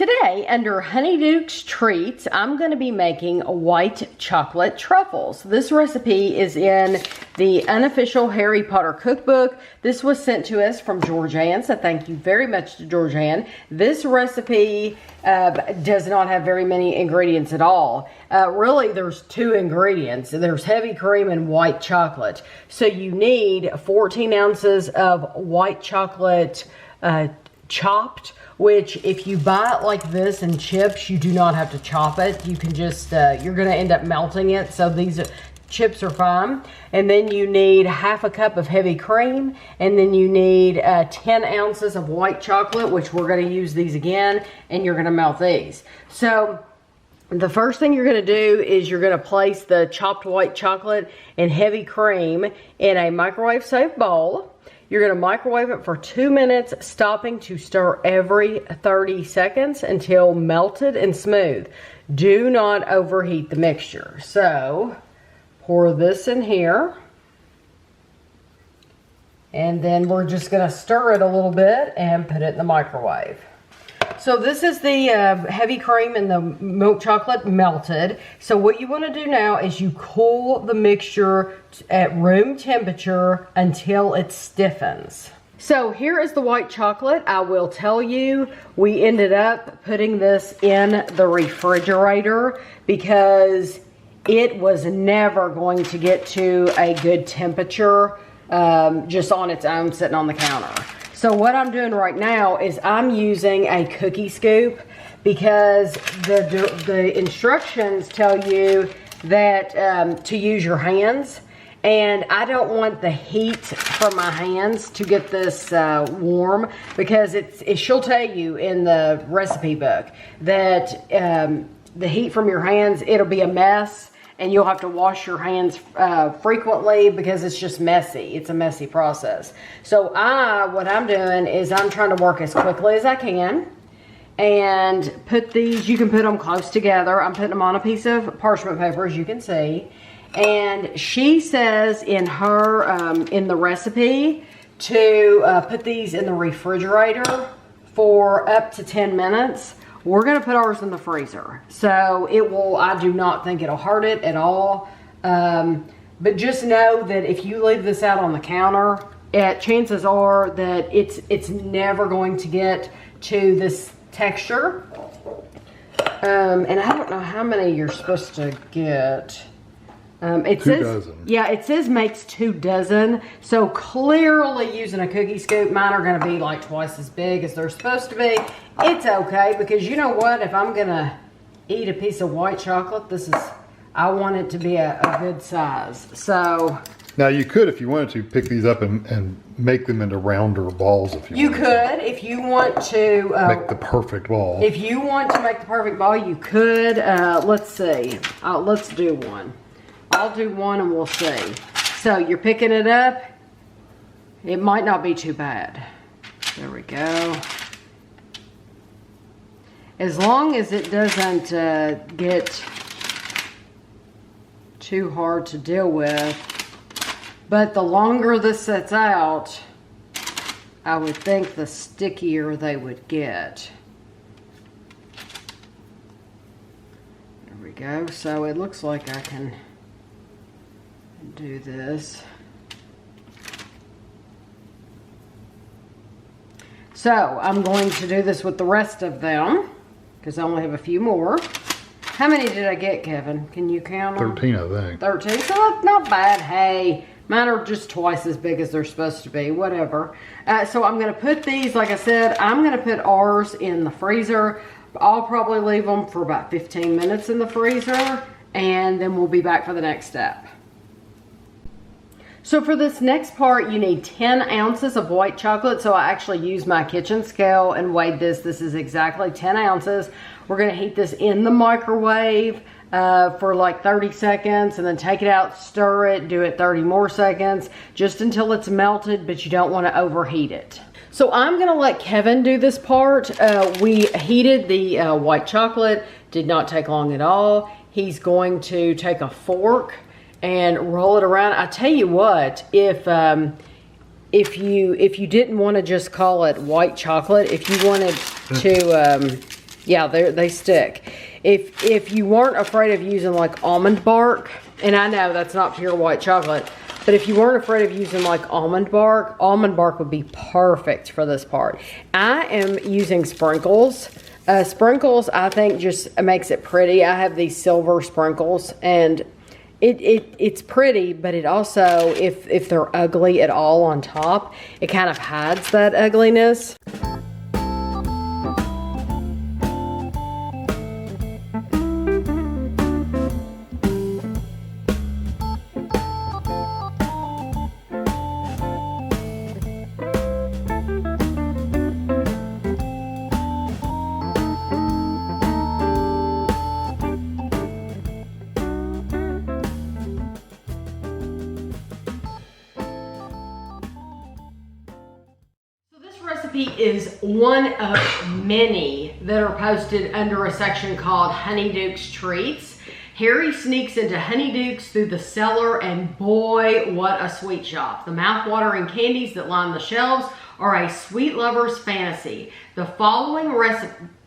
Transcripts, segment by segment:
Today, under Honeyduke's Treats, I'm going to be making white chocolate truffles. This recipe is in the Unofficial Harry Potter Cookbook. This was sent to us from Georgianne, so thank you very much to Georgianne. This recipe does not have very many ingredients at all. Really, there's 2 ingredients. There's heavy cream and white chocolate. So you need 14 ounces of white chocolate chopped, which if you buy it like this in chips, you do not have to chop it. You can just, you're gonna end up melting it. So these chips are fine. And then you need half a cup of heavy cream. And then you need 10 ounces of white chocolate, which we're gonna use these again, and you're gonna melt these. So the first thing you're gonna do is you're gonna place the chopped white chocolate and heavy cream in a microwave safe bowl. You're gonna microwave it for 2 minutes, stopping to stir every 30 seconds until melted and smooth. Do not overheat the mixture. So, pour this in here. And then we're just gonna stir it a little bit and put it in the microwave. So this is the heavy cream and the milk chocolate melted. So what you want to do now is you cool the mixture at room temperature until it stiffens. So here is the white chocolate. I will tell you, we ended up putting this in the refrigerator because it was never going to get to a good temperature just on its own sitting on the counter. So what I'm doing right now is I'm using a cookie scoop because the instructions tell you that to use your hands, and I don't want the heat from my hands to get this warm because she'll tell you in the recipe book that the heat from your hands, it'll be a mess. And you'll have to wash your hands frequently because it's just messy. It's a messy process. So what I'm doing is I'm trying to work as quickly as I can and put these, you can put them close together. I'm putting them on a piece of parchment paper, as you can see. And she says in her, in the recipe to put these in the refrigerator for up to 10 minutes. We're gonna put ours in the freezer. So I do not think it'll hurt it at all. But just know that if you leave this out on the counter, chances are that it's never going to get to this texture. And I don't know how many you're supposed to get. It says, 2 dozen. Yeah, it says makes 2 dozen. So clearly using a cookie scoop, mine are gonna be like twice as big as they're supposed to be. It's okay, because you know what? If I'm gonna eat a piece of white chocolate, I want it to be a good size. So. Now you could, if you wanted to, pick these up and make them into rounder balls if you wanted. You could, if you want to. Make the perfect ball. If you want to make the perfect ball, you could. Let's see. Let's do one. I'll do one and we'll see. So you're picking it up. It might not be too bad. There we go. As long as it doesn't get too hard to deal with. But the longer this sets out, I would think the stickier they would get. There we go. So it looks like I can do this. So I'm going to do this with the rest of them because I only have a few more. How many did I get, Kevin? Can you count them? 13, I think. 13, so that's not bad. Hey, mine are just twice as big as they're supposed to be, whatever. So I'm gonna put these, like I said, I'm gonna put ours in the freezer. I'll probably leave them for about 15 minutes in the freezer, and then we'll be back for the next step. So for this next part, you need 10 ounces of white chocolate. So I actually used my kitchen scale and weighed this. This is exactly 10 ounces. We're gonna heat this in the microwave for like 30 seconds and then take it out, stir it, do it 30 more seconds, just until it's melted, but you don't wanna overheat it. So I'm gonna let Kevin do this part. We heated the white chocolate, did not take long at all. He's going to take a fork and roll it around. I tell you what, if you didn't want to just call it white chocolate, if you wanted to Yeah, they stick. If you weren't afraid of using like almond bark, and I know that's not pure white chocolate, but if you weren't afraid of using like almond bark would be perfect for this part. I am using sprinkles. Sprinkles, I think, just makes it pretty. I have these silver sprinkles, and it's pretty, but it also, if they're ugly at all on top, it kind of hides that ugliness. Is one of many that are posted under a section called Honeyduke's Treats. Harry sneaks into Honeyduke's through the cellar, and boy, what a sweet shop. The mouth-watering candies that line the shelves are a sweet lover's fantasy. The following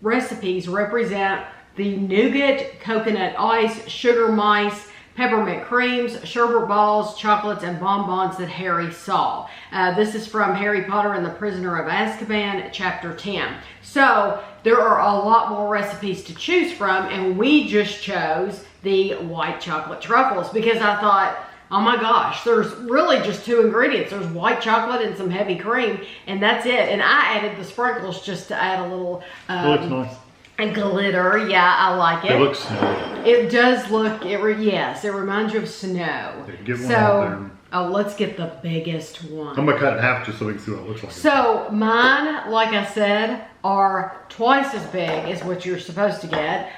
recipes represent the nougat, coconut ice, sugar mice, peppermint creams, sherbet balls, chocolates, and bonbons that Harry saw. This is from Harry Potter and the Prisoner of Azkaban, Chapter 10. So there are a lot more recipes to choose from, and we just chose the white chocolate truffles because I thought, oh my gosh, there's really just 2 ingredients. There's white chocolate and some heavy cream, and that's it. And I added the sprinkles just to add a little... it looks nice. And glitter, yeah, I like it. It looks snowy. It does look, yes, it reminds you of snow. Get one out there. Oh, let's get the biggest one. I'm going to cut it in half just so we can see what it looks like. So mine, like I said, are twice as big as what you're supposed to get.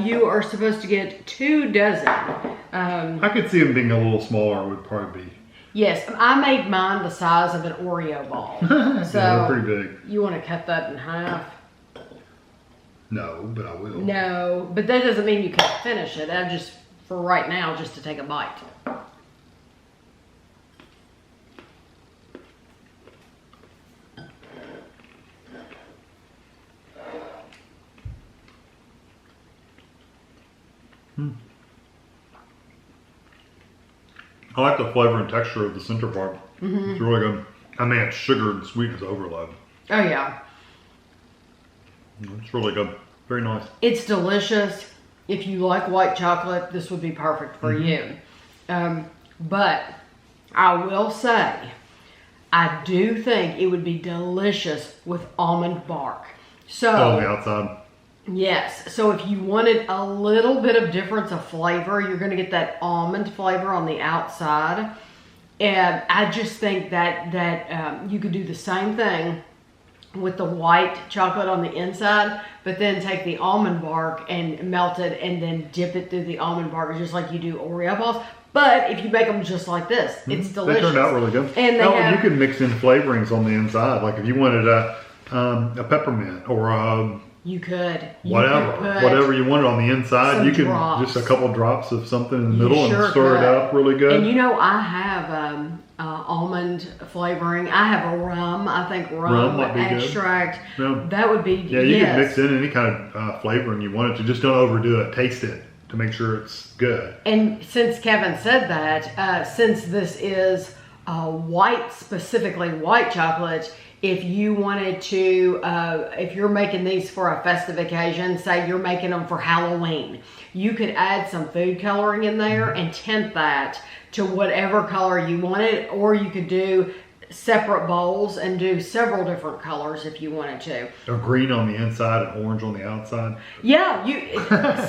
You are supposed to get 2 dozen. I could see them being a little smaller would probably be. Yes, I made mine the size of an Oreo ball. So yeah, they're pretty big. You want to cut that in half? No, but I will. No, but that doesn't mean you can't finish it. I'm just, for right now, just to take a bite. I like the flavor and texture of the center part. It's really good. I mean, it's sugar and sweetness overload. Oh, yeah. It's really good. Very nice. It's delicious. If you like white chocolate, this would be perfect for you. But I will say, I do think it would be delicious with almond bark. So on the outside. Yes. So if you wanted a little bit of difference of flavor, you're going to get that almond flavor on the outside. And I just think that you could do the same thing with the white chocolate on the inside, but then take the almond bark and melt it and then dip it through the almond bark just like you do Oreo balls. But if you make them just like this, it's delicious. They turned out really good. And you can mix in flavorings on the inside. Like if you wanted a peppermint or a... You could. Whatever you wanted on the inside. You can just a couple drops of something in the middle and stir it up really good. And you know, I have almond flavoring. I have a rum. I think rum extract. Yeah. That would be, you can mix in any kind of flavoring you wanted to. Just don't overdo it. Taste it to make sure it's good. And since Kevin said that, since this is specifically white chocolate, if you wanted to, if you're making these for a festive occasion, say you're making them for Halloween, you could add some food coloring in there and tint that to whatever color you wanted, or you could do separate bowls and do several different colors if you wanted to. Or green on the inside and orange on the outside. Yeah, you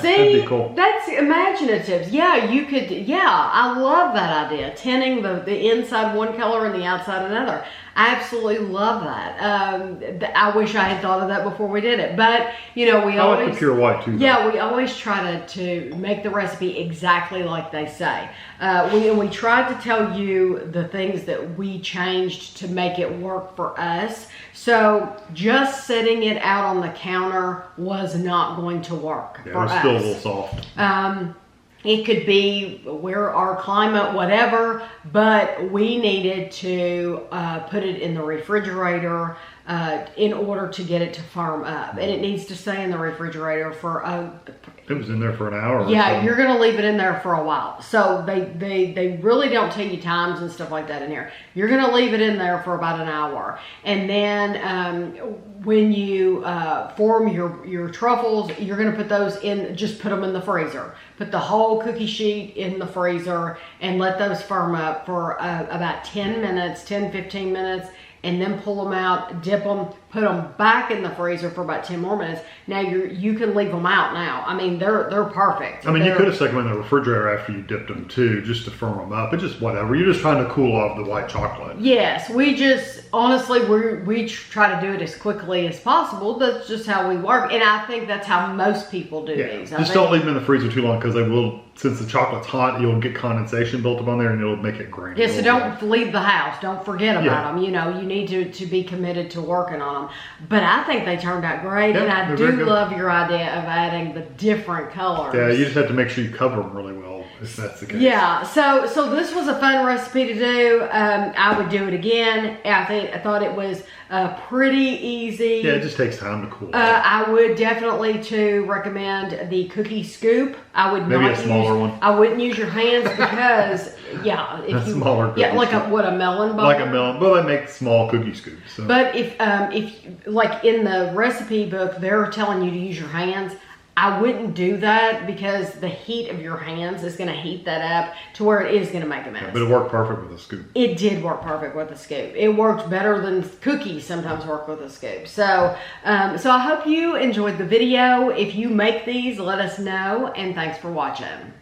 see, cool. That's imaginative. Yeah, you could. Yeah, I love that idea. Tinting the inside one color and the outside another. I absolutely love that. I wish I had thought of that before we did it. But, you know, we always... I like the pure white, too. Yeah, we always try to make the recipe exactly like they say. We tried to tell you the things that we changed to make it work for us. So, just setting it out on the counter was not going to work for us. It was still a little soft. It could be where our climate, whatever, but we needed to put it in the refrigerator in order to get it to firm up. And it needs to stay in the refrigerator for it was in there for an hour. Yeah, you're gonna leave it in there for a while. So they really don't tell you times and stuff like that in here. You're gonna leave it in there for about an hour, and then when you form your truffles, you're gonna put those in. Just put them in the freezer. Put the whole cookie sheet in the freezer and let those firm up for about 10 minutes, 10-15 minutes. And then pull them out, dip them, put them back in the freezer for about 10 more minutes. Now you can leave them out now. I mean, they're perfect. I mean, you could have stuck them in the refrigerator after you dipped them too, just to firm them up. It's just whatever. You're just trying to cool off the white chocolate. Yes, we just, honestly, we try to do it as quickly as possible. That's just how we work. And I think that's how most people do these. Just don't leave them in the freezer too long, because they will, since the chocolate's hot, you'll get condensation built up on there and it'll make it grainy. Yeah, so don't leave the house. Don't forget about them. You know, you need to be committed to working on them. But I think they turned out great, and I do love your idea of adding the different colors. Yeah, you just have to make sure you cover them really well, if that's the case. Yeah, so this was a fun recipe to do. I would do it again. I thought it was pretty easy. Yeah, it just takes time to cool. I would definitely too recommend the cookie scoop. I would maybe a smaller one. I wouldn't use your hands because if smaller cookie like scoop. a melon ball. Like a melon, but they make small cookie scoops. So. But if like in the recipe book, they're telling you to use your hands. I wouldn't do that because the heat of your hands is going to heat that up to where it is going to make a mess. But it worked perfect with a scoop. It did work perfect with a scoop. It worked better than cookies sometimes work with a scoop. So, so I hope you enjoyed the video. If you make these, let us know, and thanks for watching.